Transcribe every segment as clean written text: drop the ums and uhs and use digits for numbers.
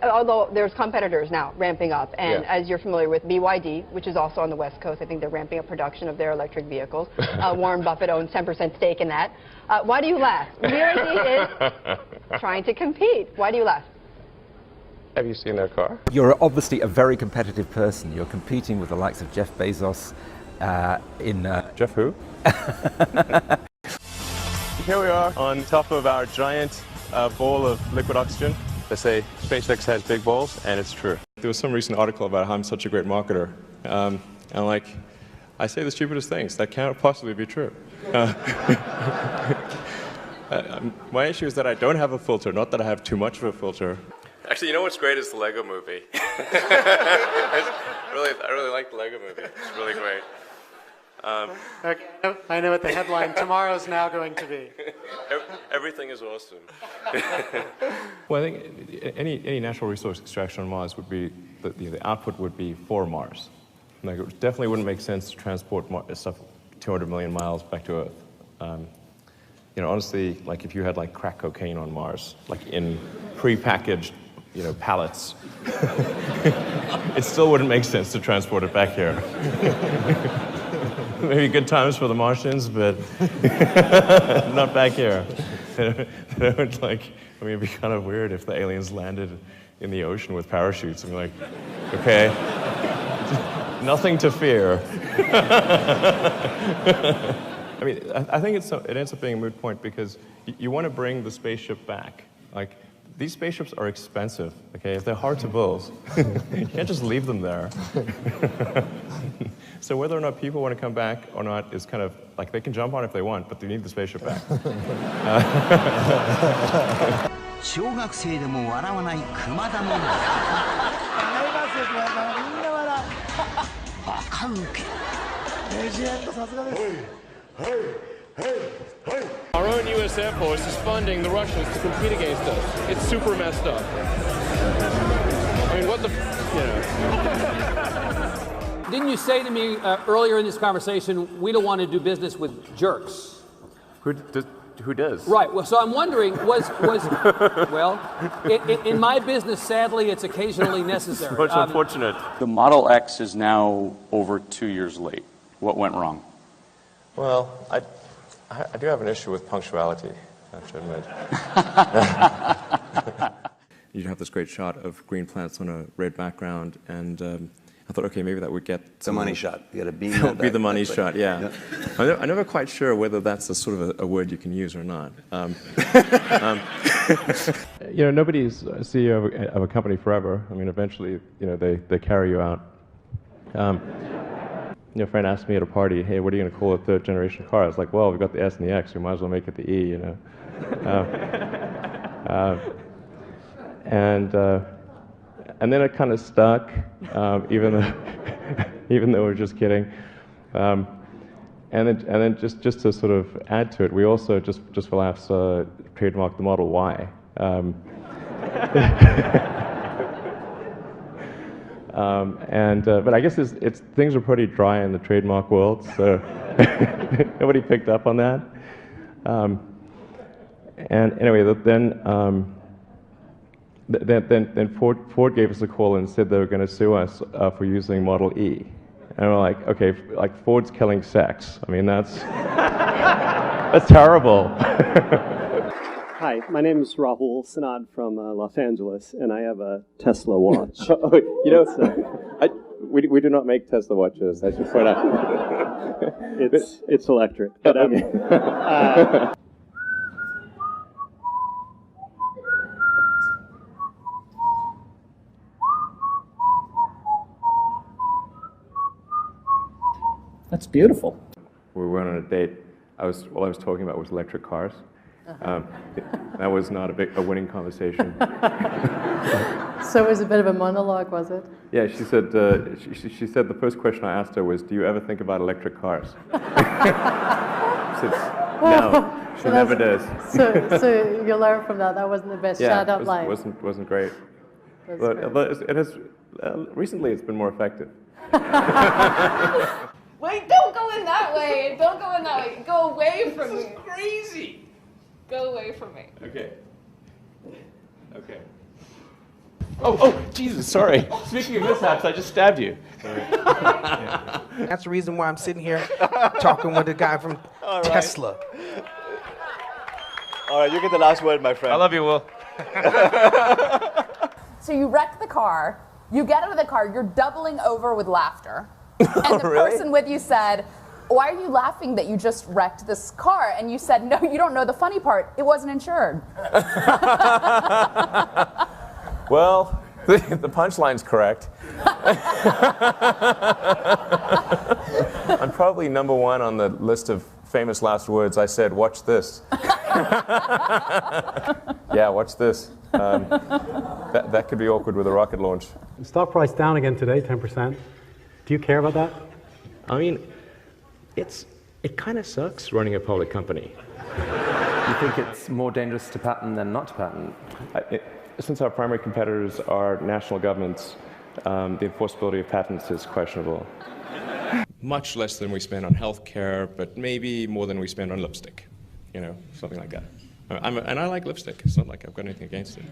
Although there's competitors now ramping up, and as you're familiar with BYD, which is also on the West Coast, I think they're ramping up production of their electric vehicles. Warren Buffett owns 10% stake in that. Why do you laugh? BYD is trying to compete. Why do you laugh? Have you seen their car? You're obviously a very competitive person. You're competing with the likes of Jeff Bezos in... Jeff who? Here we are on top of our giant bowl of liquid oxygen. They say SpaceX has big balls, and it's true. There was some recent article about how I'm such a great marketer. And I say the stupidest things. That cannot possibly be true. My issue is that I don't have a filter, not that I have too much of a filter. Actually, you know what's great is the Lego movie. I really like the Lego movie. It's really great. Okay, I know what the headline tomorrow's now going to be. Everything is awesome. Well, I think any natural resource extraction on Mars would be, the output would be for Mars. Like, it definitely wouldn't make sense to transport stuff 200 million miles back to Earth. You know, honestly, like if you had like crack cocaine on Mars, like in pre-packaged, you know, pallets, it still wouldn't make sense to transport it back here. Maybe good times for the Martians, but not back here. It'd it'd be kind of weird if the aliens landed in the ocean with parachutes and be like, okay, nothing to fear. I mean, I think it ends up being a moot point because you want to bring the spaceship back. Like, these spaceships are expensive, okay? If they're hard to build, you can't just leave them there. So whether or not people want to come back or not is kind of, like, they can jump on if they want, but they need the spaceship back. 小学生でも笑わない熊田のバカウケ。レジェンドさすがです。Our own U.S. Air Force is funding the Russians to compete against us. It's super messed up. I mean, what the, Didn't you say to me earlier in this conversation, we don't want to do business with jerks? Who does? Right. Well, so I'm wondering, well, in my business, sadly, it's occasionally necessary. It's much unfortunate. The Model X is now over 2 years late. What went wrong? Well, I do have an issue with punctuality, I have to admit. You'd have this great shot of green plants on a red background, and I thought, okay, maybe that would get the money shot. You got to beam that. Be the money shot, yeah. I'm never quite sure whether that's a sort of a word you can use or not. You know, nobody's CEO of a company forever. I mean, eventually, you know, they carry you out. You know, a friend asked me at a party, hey, what are you going to call a third-generation car? I was like, well, we've got the S and the X, we might as well make it the E, you know. And then it kind of stuck, even though we're just kidding. And then just to sort of add to it, we also just for laughs trademarked the Model Y. But I guess things are pretty dry in the trademark world, so nobody picked up on that. And anyway, then Ford gave us a call and said they were going to sue us for using Model E. And we're like, okay, like Ford's killing sex. I mean, that's terrible. Hi, my name is Rahul Sanad from Los Angeles, and I have a Tesla watch. You know, we do not make Tesla watches, I should point out. It's electric. But, That's beautiful. We went on a date. All I was talking about was electric cars. That was not a winning conversation. So it was a bit of a monologue, was it? Yeah, she said she said the first question I asked her was, "Do you ever think about electric cars?" She said, "No, she never does." So you learn from that. That wasn't the best shut-up line. Wasn't great. But it has recently it's been more effective. Wait, don't go in that way. Don't go in that way. Go away from me. This is crazy. Go away from me. Okay. Oh, Jesus, sorry. Speaking of mishaps, I just stabbed you. That's the reason why I'm sitting here talking with the guy from Tesla. All right, you get the last word, my friend. I love you, Will. So you wreck the car, you get out of the car, you're doubling over with laughter. And the person with you said, why are you laughing that you just wrecked this car? And you said, no, you don't know the funny part. It wasn't insured. Well, the punchline's correct. I'm probably #1 on the list of famous last words. I said, watch this. Yeah, watch this. That could be awkward with a rocket launch. Stock price down again today, 10%. Do you care about that? I mean, it kind of sucks running a public company. You think it's more dangerous to patent than not to patent? Since our primary competitors are national governments, the enforceability of patents is questionable. Much less than we spend on healthcare, but maybe more than we spend on lipstick. You know, something like that. And I like lipstick. It's not like I've got anything against it.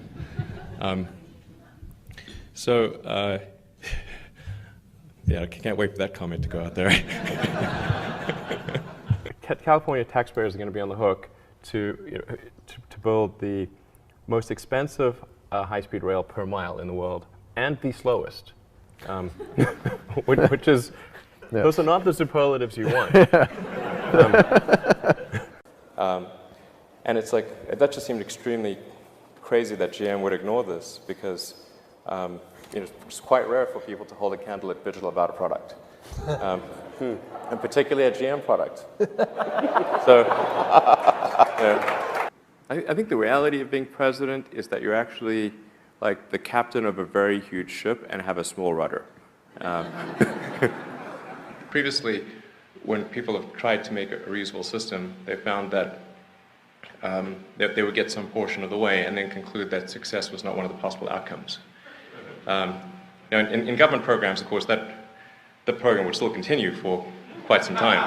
Yeah, I can't wait for that comment to go out there. California taxpayers are going to be on the hook to build the most expensive high-speed rail per mile in the world and the slowest, which is, those are not the superlatives you want. And it's like, that just seemed extremely crazy that GM would ignore this because it's quite rare for people to hold a candlelit vigil about a product. And particularly a GM product. So, I think the reality of being president is that you're actually like the captain of a very huge ship and have a small rudder. Previously, when people have tried to make a reusable system, they found that they would get some portion of the way and then conclude that success was not one of the possible outcomes. Now, in government programs, of course, the program would still continue for quite some time.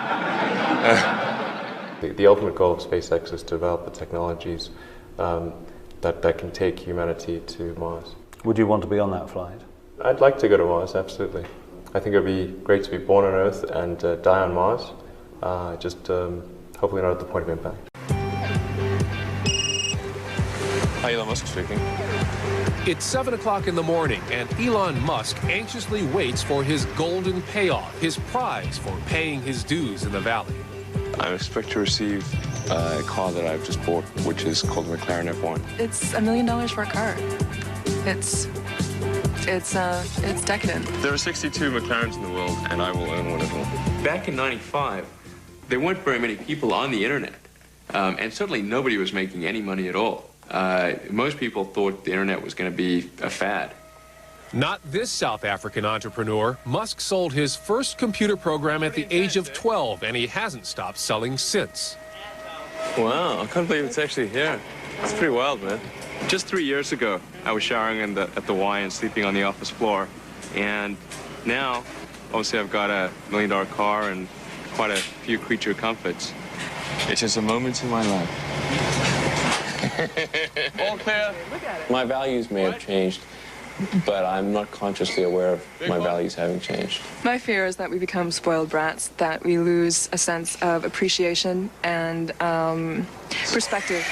The ultimate goal of SpaceX is to develop the technologies that can take humanity to Mars. Would you want to be on that flight? I'd like to go to Mars, absolutely. I think it would be great to be born on Earth and die on Mars, hopefully not at the point of impact. Hi, Elon Musk speaking. It's 7 o'clock in the morning, and Elon Musk anxiously waits for his golden payoff, his prize for paying his dues in the valley. I expect to receive a car that I've just bought, which is called the McLaren F1. It's $1 million for a car. It's decadent. There are 62 McLarens in the world, and I will own one of them. Back in '95, there weren't very many people on the internet, and certainly nobody was making any money at all. Most people thought the internet was going to be a fad. Not this South African entrepreneur. Musk sold his first computer program at the age of 12, and he hasn't stopped selling since. Wow, I can't believe it's actually here. It's pretty wild, man. Just 3 years ago, I was showering at the Y and sleeping on the office floor. And now, obviously, I've got a $1 million car and quite a few creature comforts. It's just a moment in my life. All clear? My values may have changed, but I'm not consciously aware of my values having changed. My fear is that we become spoiled brats, that we lose a sense of appreciation and perspective.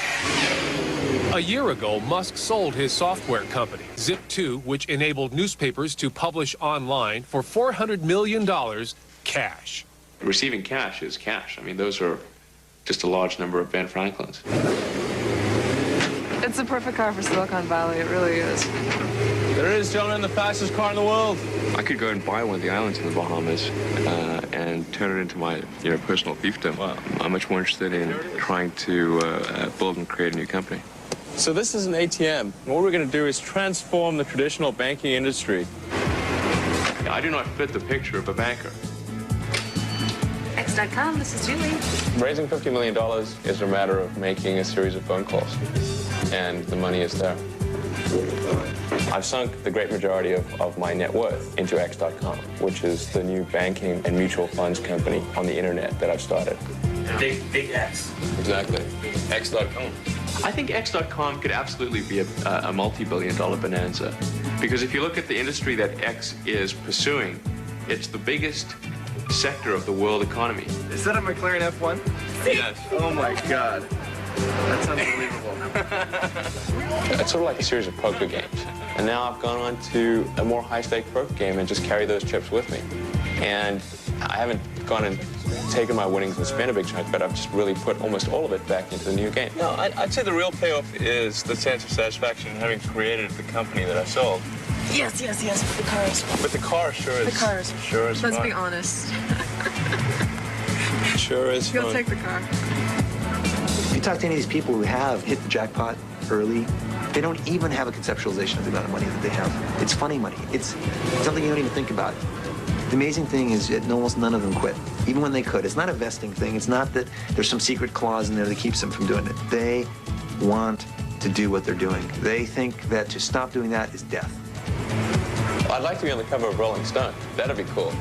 A year ago, Musk sold his software company, Zip2, which enabled newspapers to publish online for $400 million cash. Receiving cash is cash. I mean, those are just a large number of Ben Franklins. It's the perfect car for Silicon Valley, it really is. There it is, gentlemen, the fastest car in the world. I could go and buy one of the islands in the Bahamas and turn it into my personal fiefdom. Wow. I'm much more interested in trying to build and create a new company. So this is an ATM. What we're going to do is transform the traditional banking industry. I do not fit the picture of a banker. X.com, this is Julie. Raising $50 million is a matter of making a series of phone calls, and the money is there. I've sunk the great majority of my net worth into X.com, which is the new banking and mutual funds company on the internet that I've started. Big X. Exactly. X.com. I think X.com could absolutely be a multi-billion-dollar bonanza. Because if you look at the industry that X is pursuing, it's the biggest sector of the world economy. Is that a McLaren F1? Yes. Oh my God. That's unbelievable. It's sort of like a series of poker games. And now I've gone on to a more high-stake poker game and just carry those chips with me. And I haven't gone and taken my winnings and spent a big chunk, but I've just really put almost all of it back into the new game. No, I'd say the real payoff is the sense of satisfaction in having created the company that I sold. Yes, with the cars. But the car sure is. The cars. Sure is Let's fun. be honest. Sure is You'll fun. take the car. If you talk to any of these people who have hit the jackpot early, they don't even have a conceptualization of the amount of money that they have. It's funny money. It's something you don't even think about. The amazing thing is that almost none of them quit, even when they could. It's not a vesting thing. It's not that there's some secret clause in there that keeps them from doing it. They want to do what they're doing. They think that to stop doing that is death. I'd like to be on the cover of Rolling Stone. That'd be cool.